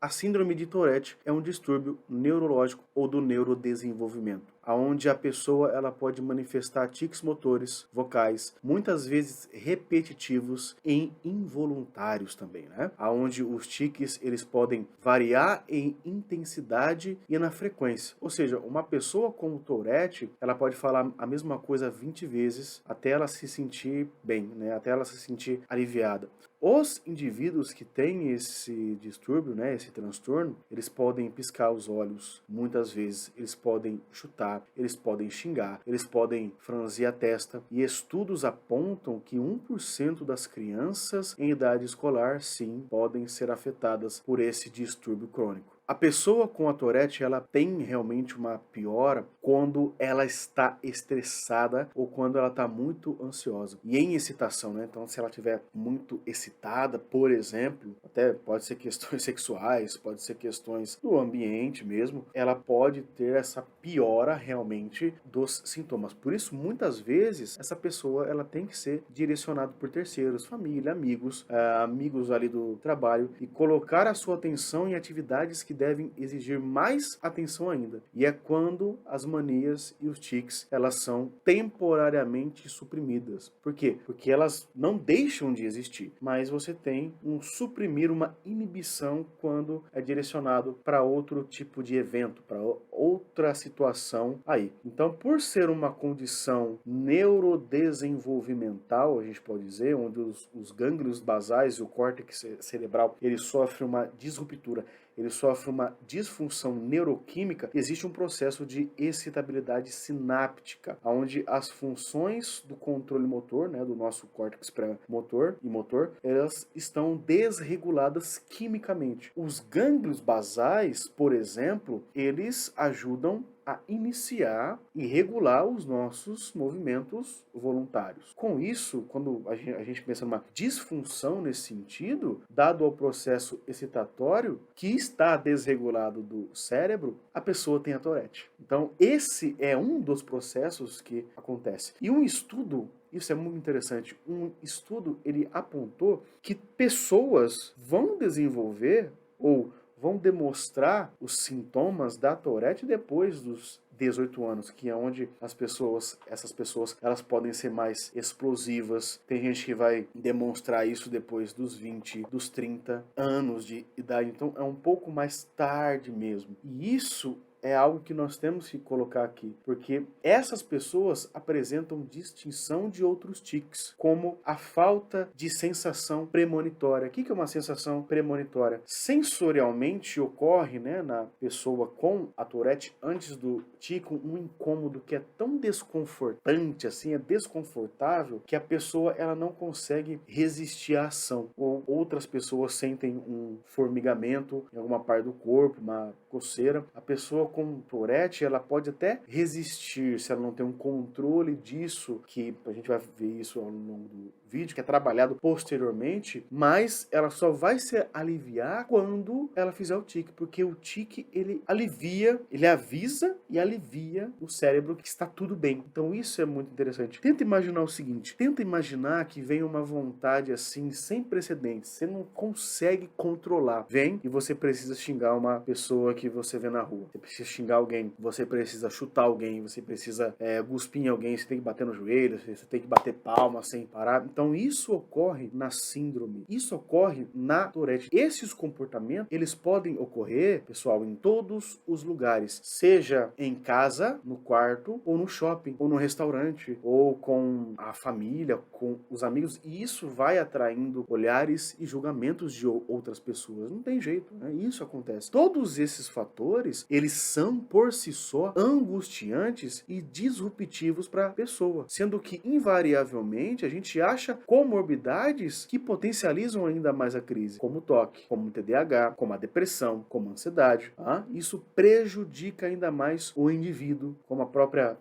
A síndrome de Tourette é um distúrbio neurológico ou do neurodesenvolvimento, aonde a pessoa ela pode manifestar tiques motores, vocais, muitas vezes repetitivos e involuntários também, né? Aonde os tiques eles podem variar em intensidade e na frequência. Ou seja, uma pessoa com Tourette, ela pode falar a mesma coisa 20 vezes até ela se sentir bem, né? Até ela se sentir aliviada. Os indivíduos que têm esse distúrbio, né, esse transtorno, eles podem piscar os olhos muitas vezes, eles podem chutar, eles podem xingar, eles podem franzir a testa. E estudos apontam que 1% das crianças em idade escolar, sim, podem ser afetadas por esse distúrbio crônico. A pessoa com a Tourette, ela tem realmente uma piora quando ela está estressada ou quando ela está muito ansiosa. E em excitação, né? Então, se ela estiver muito excitada, por exemplo, até pode ser questões sexuais, pode ser questões do ambiente mesmo, ela pode ter essa piora realmente dos sintomas. Por isso, muitas vezes, essa pessoa ela tem que ser direcionada por terceiros, família, amigos, amigos ali do trabalho, e colocar a sua atenção em atividades que devem exigir mais atenção ainda. E é quando as manias e os tics, elas são temporariamente suprimidas. Por quê? Porque elas não deixam de existir, mas você tem um suprimir, uma inibição quando é direcionado para outro tipo de evento, para outra situação aí. Então, por ser uma condição neurodesenvolvimental, a gente pode dizer, onde os gânglios basais e o córtex cerebral, ele sofre uma disruptura, ele sofre uma disfunção neuroquímica, existe um processo de excitabilidade sináptica, onde as funções do controle motor, né, do nosso córtex pré-motor e motor, elas estão desreguladas quimicamente. Os gânglios basais, por exemplo, eles ajudam a iniciar e regular os nossos movimentos voluntários. Com isso, quando a gente pensa numa disfunção nesse sentido, dado ao processo excitatório que está desregulado do cérebro, a pessoa tem a Tourette. Então, esse é um dos processos que acontece. E um estudo, isso é muito interessante, um estudo ele apontou que pessoas vão desenvolver ou vão demonstrar os sintomas da Tourette depois dos 18 anos, que é onde essas pessoas, elas podem ser mais explosivas. Tem gente que vai demonstrar isso depois dos 20, dos 30 anos de idade. Então é um pouco mais tarde mesmo. E isso é algo que nós temos que colocar aqui, porque essas pessoas apresentam distinção de outros tics, como a falta de sensação premonitória. O que é uma sensação premonitória? Sensorialmente ocorre, né, na pessoa com a Tourette, antes do tique, um incômodo que é tão desconfortante, assim, é desconfortável, que a pessoa ela não consegue resistir à ação. Ou outras pessoas sentem um formigamento em alguma parte do corpo, uma coceira. A pessoa com Tourette, ela pode até resistir se ela não tem um controle disso, que a gente vai ver isso ao longo do vídeo, que é trabalhado posteriormente, mas ela só vai se aliviar quando ela fizer o tique, porque o tique, ele alivia, ele avisa e alivia o cérebro que está tudo bem. Então isso é muito interessante. Tenta imaginar o seguinte, tenta imaginar que vem uma vontade assim, sem precedentes, você não consegue controlar. Vem e você precisa xingar uma pessoa que você vê na rua. Você precisa xingar alguém, você precisa chutar alguém, você precisa cuspir em alguém, você tem que bater no joelho, você tem que bater palma sem parar. Então isso ocorre na síndrome, isso ocorre na Tourette. Esses comportamentos, eles podem ocorrer, pessoal, em todos os lugares, seja em casa, no quarto, ou no shopping, ou no restaurante, ou com a família, com os amigos, e isso vai atraindo olhares e julgamentos de outras pessoas. Não tem jeito, né? Isso acontece. Todos esses fatores, eles são por si só angustiantes e disruptivos para a pessoa, sendo que invariavelmente a gente acha comorbidades que potencializam ainda mais a crise, como o toque, como o TDAH, como a depressão, como a ansiedade. Isso prejudica ainda mais o indivíduo, como a própria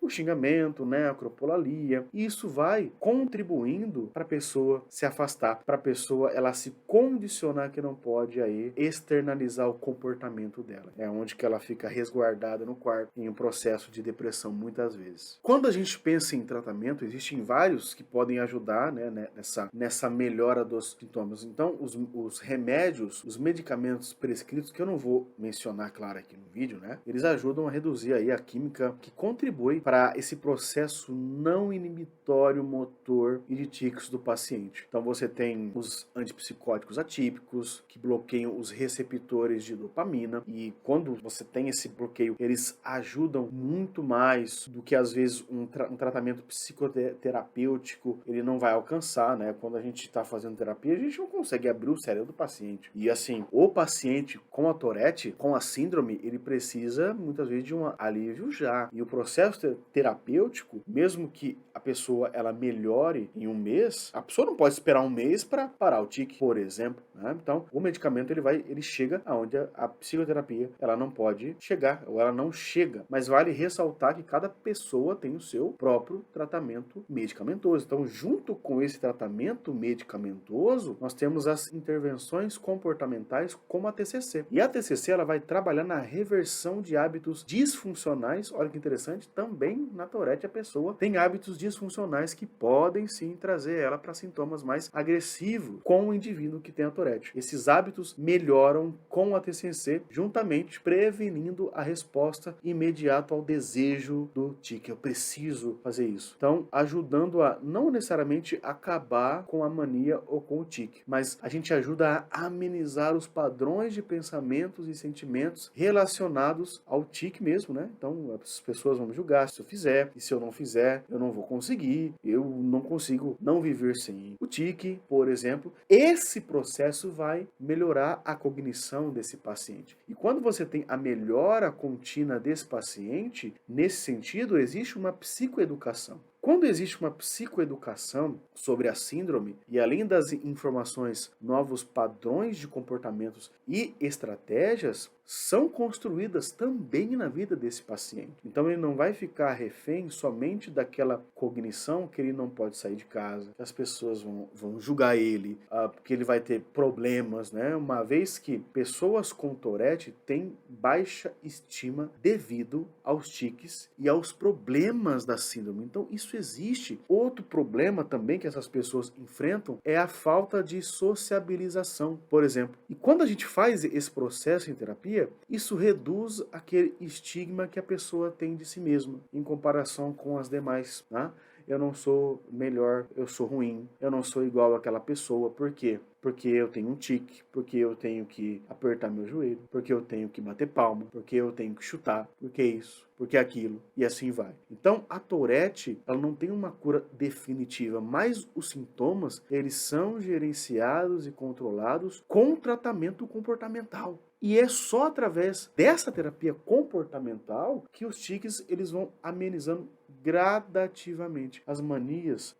o xingamento, né, a cropolalia. E isso vai contribuindo para a pessoa se afastar, para a pessoa ela se condicionar que não pode aí externalizar o comportamento dela. É onde que ela fica resguardada no quarto em um processo de depressão muitas vezes. Quando a gente pensa em tratamento, existem vários que podem ajudar, né, nessa melhora dos sintomas. Então, os remédios, os medicamentos prescritos, que eu não vou mencionar, claro, aqui no vídeo, né, eles ajudam a reduzir aí a química que contribui para esse processo não inibitório motor e de tics do paciente. Então, você tem os antipsicóticos atípicos, que bloqueiam os receptores de dopamina, e quando você tem esse bloqueio, eles ajudam muito mais do que às vezes um tratamento psicoterapêutico ele não vai alcançar, né? Quando a gente está fazendo terapia, a gente não consegue abrir o cérebro do paciente. E assim, o paciente com a Tourette, com a síndrome, ele precisa muitas vezes de um alívio já. E o processo terapêutico, mesmo que a pessoa ela melhore em um mês, a pessoa não pode esperar um mês para parar o tique, por exemplo, né? Então, o medicamento ele chega aonde a psicoterapia ela não pode chegar, ou ela não chega. Mas vale ressaltar que cada pessoa tem o seu próprio tratamento medicamentoso. Então, junto com esse tratamento medicamentoso, nós temos as intervenções comportamentais como a TCC. E a TCC ela vai trabalhar na reversão de hábitos disfuncionais. Olha que interessante, também na Tourette a pessoa tem hábitos disfuncionais que podem sim trazer ela para sintomas mais agressivos com o indivíduo que tem a Tourette. Esses hábitos melhoram com a TCC, juntamente prevenindo a resposta imediata ao desejo do tique. Eu preciso fazer isso. Então, ajudando a não necessariamente acabar com a mania ou com o tique, mas a gente ajuda a amenizar os padrões de pensamentos e sentimentos relacionados ao tique mesmo, né? Então, as pessoas vão me julgar se eu fizer, e se eu não fizer, eu não vou conseguir, eu não consigo não viver sem o tique, por exemplo. Esse processo vai melhorar a cognição desse paciente. E quando você tem a melhora contínua desse paciente, nesse sentido, existe uma psicoeducação. Quando existe uma psicoeducação sobre a síndrome, e além das informações, novos padrões de comportamentos e estratégias são construídas também na vida desse paciente. Então ele não vai ficar refém somente daquela cognição que ele não pode sair de casa, que as pessoas vão julgar ele, porque ele vai ter problemas, né? Uma vez que pessoas com Tourette têm baixa estima devido aos tiques e aos problemas da síndrome. Então isso existe. Outro problema também que essas pessoas enfrentam é a falta de sociabilização, por exemplo. E quando a gente faz esse processo em terapia, isso reduz aquele estigma que a pessoa tem de si mesma em comparação com as demais, né? Eu não sou melhor, eu sou ruim, eu não sou igual àquela pessoa. Por quê? Porque eu tenho um tique, porque eu tenho que apertar meu joelho, porque eu tenho que bater palma, porque eu tenho que chutar, porque isso, porque aquilo, e assim vai. Então, a Tourette, ela não tem uma cura definitiva, mas os sintomas, eles são gerenciados e controlados com tratamento comportamental. E é só através dessa terapia comportamental que os tiques eles vão amenizando gradativamente. As manias,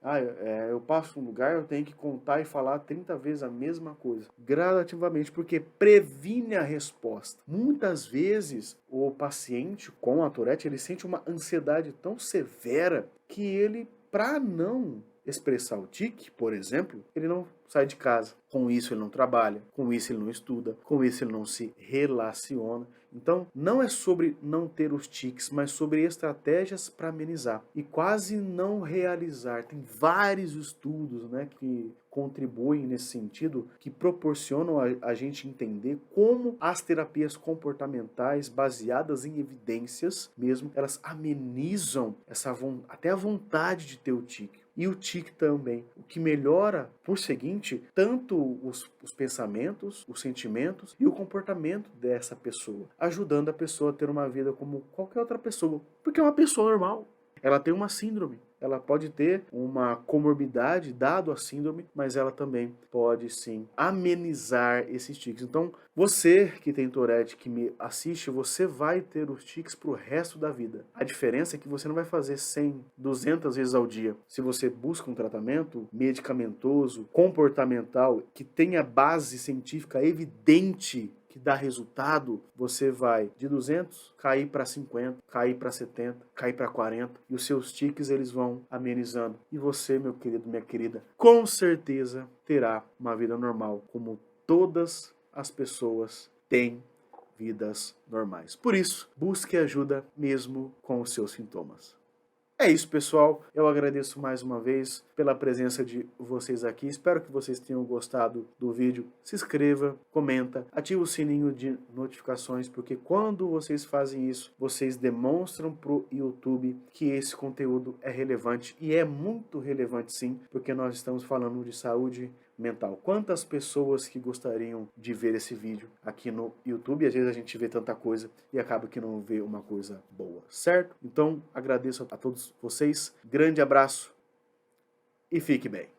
eu passo um lugar, eu tenho que contar e falar 30 vezes a mesma coisa. Gradativamente, porque previne a resposta. Muitas vezes, o paciente com a Tourette, ele sente uma ansiedade tão severa que ele, para não expressar o tique, por exemplo, ele não sai de casa. Com isso ele não trabalha, com isso ele não estuda, com isso ele não se relaciona. Então, não é sobre não ter os tiques, mas sobre estratégias para amenizar e quase não realizar. Tem vários estudos, né, que contribuem nesse sentido, que proporcionam a gente entender como as terapias comportamentais baseadas em evidências mesmo, elas amenizam até a vontade de ter o tique. E o tique também, o que melhora, por seguinte, tanto os pensamentos, os sentimentos e o comportamento dessa pessoa, ajudando a pessoa a ter uma vida como qualquer outra pessoa, porque é uma pessoa normal. Ela tem uma síndrome, ela pode ter uma comorbidade dado a síndrome, mas ela também pode sim amenizar esses tiques. Então, você que tem Tourette, que me assiste, você vai ter os tiques pro resto da vida. A diferença é que você não vai fazer 100, 200 vezes ao dia. Se você busca um tratamento medicamentoso, comportamental, que tenha base científica evidente que dá resultado, você vai de 200 cair para 50, cair para 70, cair para 40 e os seus tiques eles vão amenizando. E você, meu querido, minha querida, com certeza terá uma vida normal, como todas as pessoas têm vidas normais. Por isso, busque ajuda mesmo com os seus sintomas. É isso, pessoal. Eu agradeço mais uma vez pela presença de vocês aqui. Espero que vocês tenham gostado do vídeo. Se inscreva, comenta, ative o sininho de notificações, porque quando vocês fazem isso, vocês demonstram para o YouTube que esse conteúdo é relevante. E é muito relevante sim, porque nós estamos falando de saúde mental. Quantas pessoas que gostariam de ver esse vídeo aqui no YouTube? Às vezes a gente vê tanta coisa e acaba que não vê uma coisa boa, certo? Então agradeço a todos vocês, grande abraço e fique bem.